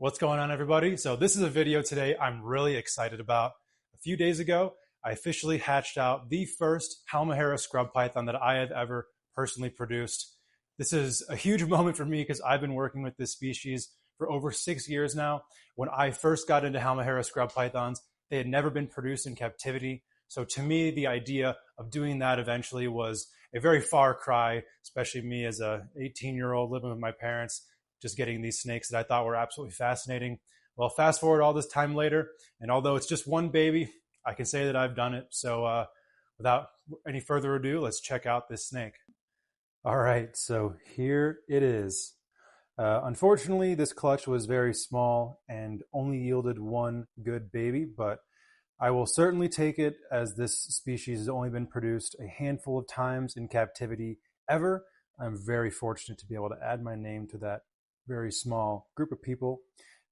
What's going on, everybody? So this is a video today I'm really excited about. A few days ago, I officially hatched out the first Halmahera Scrub Python that I have ever personally produced. This is a huge moment for me because I've been working with this species for over 6 years now. When I first got into Halmahera Scrub Pythons, they had never been produced in captivity. So to me, the idea of doing that eventually was a very far cry, especially me as a 18-year-old living with my parents, just getting these snakes that I thought were absolutely fascinating. Well, fast forward all this time later, and although it's just one baby, I can say that I've done it. So without any further ado, let's check out this snake. All right, so here it is. Unfortunately, this clutch was very small and only yielded one good baby, but I will certainly take it, as this species has only been produced a handful of times in captivity ever. I'm very fortunate to be able to add my name to that very small group of people.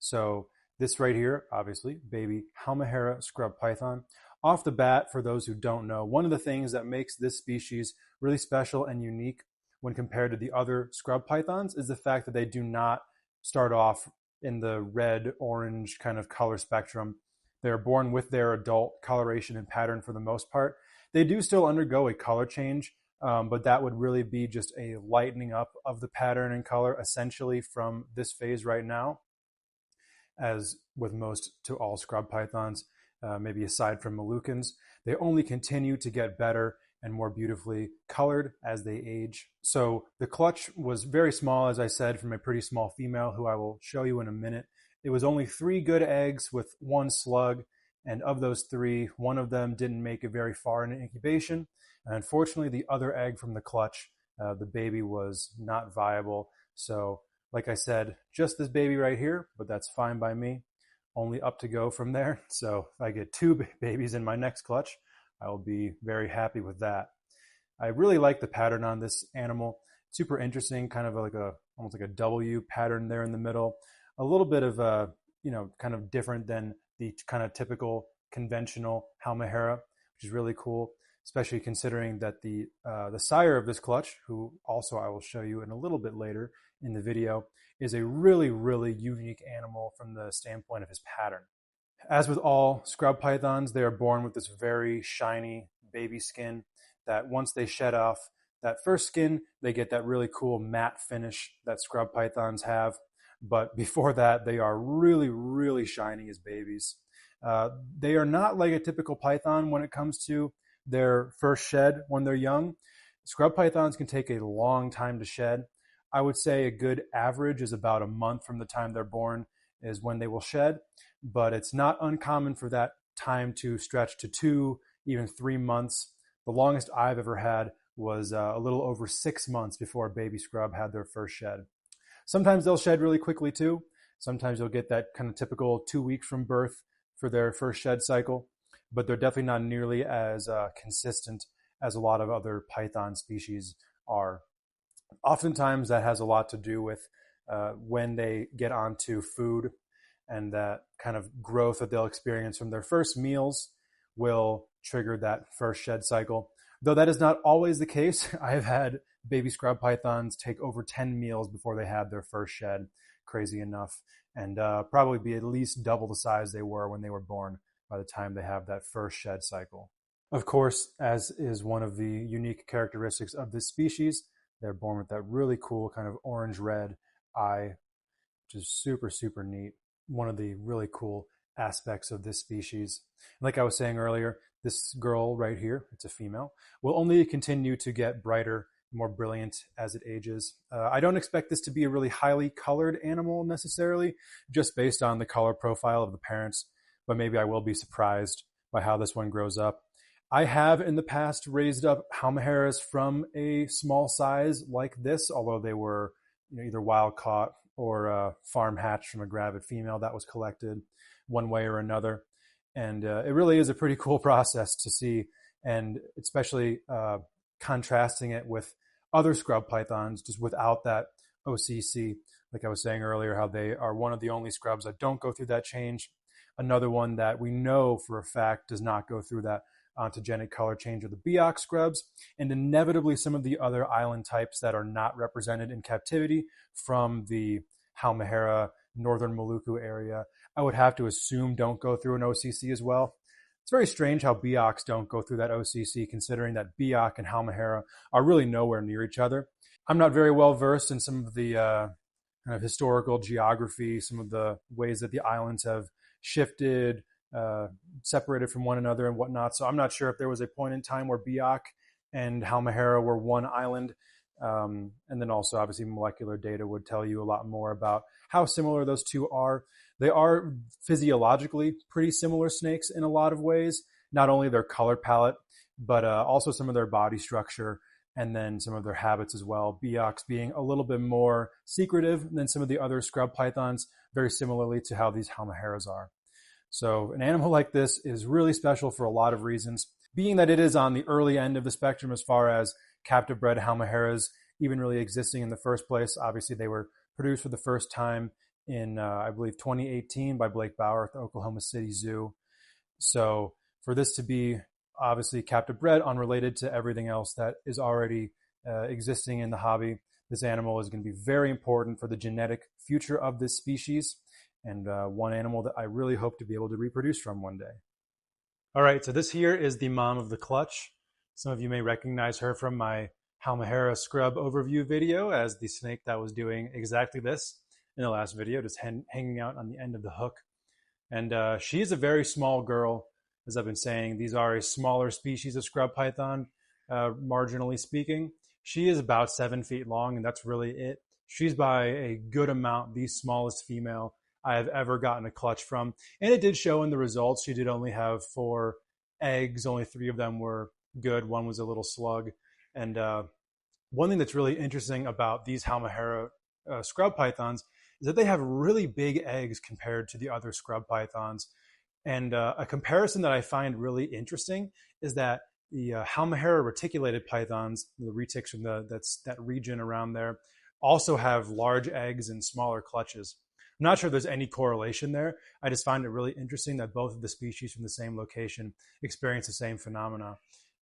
So this right here, obviously, baby Halmahera Scrub Python. Off the bat, for those who don't know, one of the things that makes this species really special and unique when compared to the other scrub pythons is the fact that they do not start off in the red, orange kind of color spectrum. They're born with their adult coloration and pattern for the most part. They do still undergo a color change, but that would really be just a lightening up of the pattern and color essentially from this phase right now. As with most to all scrub pythons, maybe aside from Moluccans, they only continue to get better and more beautifully colored as they age. So the clutch was very small, as I said, from a pretty small female who I will show you in a minute. It was only 3 good eggs with 1 slug, and of those 3, one of them didn't make it very far in incubation. And unfortunately, the other egg from the clutch, the baby was not viable. So like I said, just this baby right here, but that's fine by me. Only up to go from there. So if I get 2 babies in my next clutch, I will be very happy with that. I really like the pattern on this animal. Super interesting, kind of like almost like a W pattern there in the middle. A little bit of kind of different than the kind of typical conventional Halmahera, which is really cool, especially considering that the sire of this clutch, who also I will show you in a little bit later in the video, is a really, really unique animal from the standpoint of his pattern. As with all scrub pythons, they are born with this very shiny baby skin that once they shed off that first skin, they get that really cool matte finish that scrub pythons have. But before that, they are really, really shiny as babies. They are not like a typical python when it comes to their first shed when they're young. Scrub pythons can take a long time to shed. I would say a good average is about a month from the time they're born is when they will shed, but it's not uncommon for that time to stretch to 2, even 3 months. The longest I've ever had was a little over 6 months before a baby scrub had their first shed. Sometimes they'll shed really quickly too. Sometimes you'll get that kind of typical 2 weeks from birth for their first shed cycle, but they're definitely not nearly as consistent as a lot of other python species are. Oftentimes that has a lot to do with when they get onto food, and that kind of growth that they'll experience from their first meals will trigger that first shed cycle. Though that is not always the case. I have had baby scrub pythons take over 10 meals before they had their first shed, crazy enough, and probably be at least double the size they were when they were born by the time they have that first shed cycle. Of course, as is one of the unique characteristics of this species, they're born with that really cool kind of orange-red eye, which is super, super neat. One of the really cool aspects of this species. Like I was saying earlier, this girl right here, it's a female, will only continue to get brighter, more brilliant as it ages. I don't expect this to be a really highly colored animal necessarily, just based on the color profile of the parents, but maybe I will be surprised by how this one grows up. I have in the past raised up Halmaheras from a small size like this, although they were either wild caught or farm hatched from a gravid female that was collected one way or another. And it really is a pretty cool process to see, and especially contrasting it with other scrub pythons just without that OCC. Like I was saying earlier, how they are one of the only scrubs that don't go through that change. Another one that we know for a fact does not go through that ontogenic color change of the Biak scrubs, and inevitably some of the other island types that are not represented in captivity from the Halmahera northern Maluku area, I would have to assume don't go through an OCC as well. It's very strange how Biaks don't go through that OCC, considering that Biak and Halmahera are really nowhere near each other. I'm not very well versed in some of the kind of historical geography, some of the ways that the islands have shifted, separated from one another and whatnot. So I'm not sure if there was a point in time where Biak and Halmahera were one island. And then also, obviously, molecular data would tell you a lot more about how similar those two are. They are physiologically pretty similar snakes in a lot of ways, not only their color palette, but also some of their body structure and then some of their habits as well. Biaks being a little bit more secretive than some of the other scrub pythons, very similarly to how these Halmaheras are. So an animal like this is really special for a lot of reasons, being that it is on the early end of the spectrum as far as captive bred Halmaheras even really existing in the first place. Obviously, they were produced for the first time in, I believe, 2018 by Blake Bauer at the Oklahoma City Zoo. So for this to be obviously captive bred, unrelated to everything else that is already existing in the hobby, this animal is going to be very important for the genetic future of this species, and one animal that I really hope to be able to reproduce from one day. All right, so this here is the mom of the clutch. Some of you may recognize her from my Halmahera Scrub overview video as the snake that was doing exactly this in the last video, just hanging out on the end of the hook. And she is a very small girl. As I've been saying, these are a smaller species of scrub python, marginally speaking. She is about 7 feet long, and that's really it. She's by a good amount the smallest female I have ever gotten a clutch from. And it did show in the results. She did only have 4 eggs. Only 3 of them were good. One was a little slug. And one thing that's really interesting about these Halmahera scrub pythons is that they have really big eggs compared to the other scrub pythons. And a comparison that I find really interesting is that the Halmahera reticulated pythons, the retics from that region around there, also have large eggs and smaller clutches. I'm not sure there's any correlation there. I just find it really interesting that both of the species from the same location experience the same phenomena.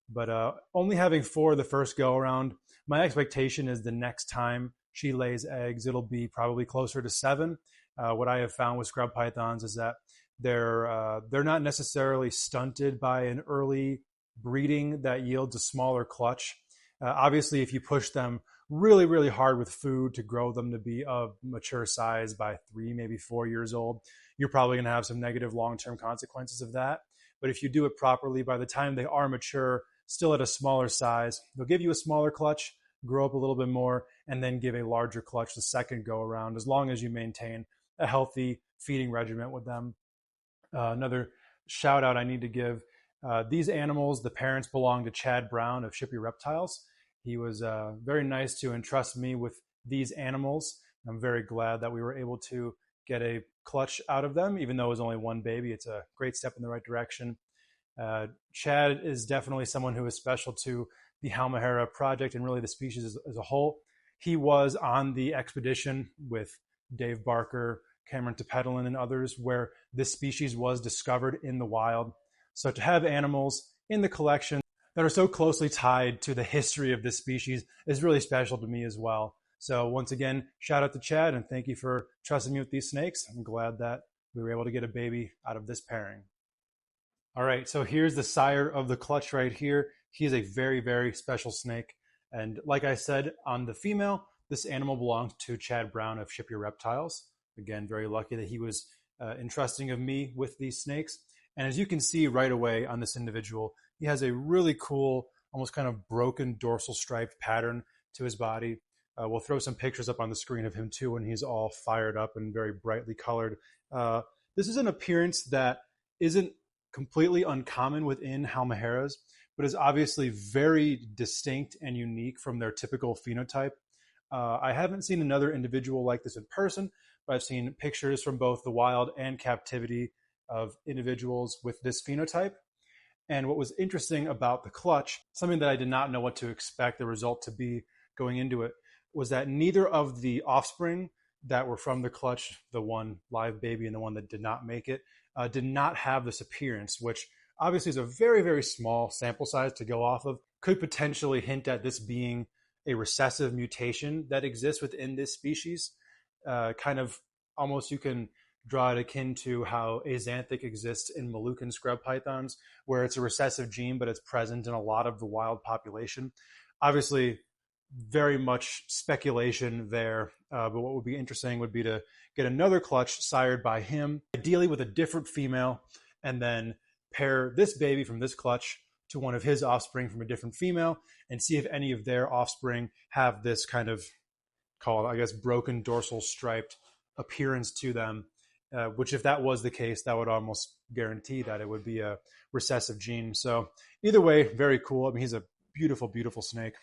But only having 4 the first go around, my expectation is the next time she lays eggs, it'll be probably closer to 7. What I have found with scrub pythons is that they're not necessarily stunted by an early breeding that yields a smaller clutch. Obviously, if you push them really, really hard with food to grow them to be of mature size by 3, maybe 4 years old, you're probably going to have some negative long-term consequences of that. But if you do it properly, by the time they are mature, still at a smaller size, they'll give you a smaller clutch, grow up a little bit more, and then give a larger clutch the second go around, as long as you maintain a healthy feeding regimen with them. Another shout out I need to give, these animals, the parents belong to Chad Brown of Ship Your Reptiles. He was very nice to entrust me with these animals. I'm very glad that we were able to get a clutch out of them, even though it was only 1 baby. It's a great step in the right direction. Chad is definitely someone who is special to the Halmahera project and really the species as a whole. He was on the expedition with Dave Barker, Cameron Tepedalin, and others where this species was discovered in the wild. So to have animals in the collection that are so closely tied to the history of this species is really special to me as well. So once again, shout out to Chad, and thank you for trusting me with these snakes. I'm glad that we were able to get a baby out of this pairing. All right, so here's the sire of the clutch right here. He is a very, very special snake. And like I said, on the female, this animal belongs to Chad Brown of Ship Your Reptiles. Again, very lucky that he was entrusting of me with these snakes. And as you can see right away on this individual, he has a really cool, almost kind of broken dorsal striped pattern to his body. We'll throw some pictures up on the screen of him too when he's all fired up and very brightly colored. This is an appearance that isn't completely uncommon within Halmaheras, but is obviously very distinct and unique from their typical phenotype. I haven't seen another individual like this in person, but I've seen pictures from both the wild and captivity of individuals with this phenotype. And what was interesting about the clutch, something that I did not know what to expect the result to be going into it, was that neither of the offspring that were from the clutch, the one live baby and the one that did not make it, did not have this appearance, which obviously is a very, very small sample size to go off of, could potentially hint at this being a recessive mutation that exists within this species, kind of almost you can draw it akin to how axanthic exists in Moluccan scrub pythons, where it's a recessive gene, but it's present in a lot of the wild population. Obviously, very much speculation there, but what would be interesting would be to get another clutch sired by him, ideally with a different female, and then pair this baby from this clutch to one of his offspring from a different female and see if any of their offspring have this kind of, call it, I guess, broken dorsal striped appearance to them, which if that was the case, that would almost guarantee that it would be a recessive gene. So either way, very cool. I mean, he's a beautiful, beautiful snake.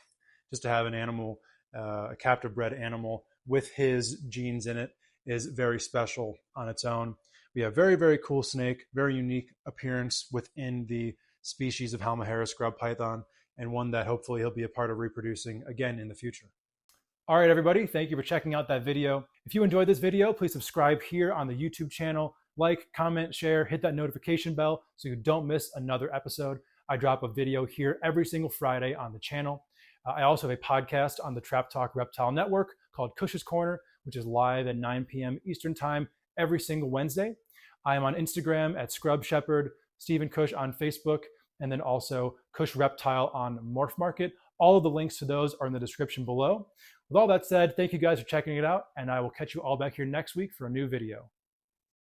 Just to have an animal, a captive bred animal with his genes in it is very special on its own. We have very, very cool snake, very unique appearance within the species of Halmahera scrub python, and one that hopefully he'll be a part of reproducing again in the future. All right, everybody, thank you for checking out that video. If you enjoyed this video, please subscribe here on the YouTube channel, like, comment, share, hit that notification bell so you don't miss another episode. I drop a video here every single Friday on the channel. I also have a podcast on the Trap Talk Reptile Network called Cush's Corner, which is live at 9 p.m. Eastern Time every single Wednesday. I am on Instagram at Scrub Shepherd, Stephen Cush on Facebook, and then also Cush Reptile on Morph Market. All of the links to those are in the description below. With all that said, thank you guys for checking it out, and I will catch you all back here next week for a new video.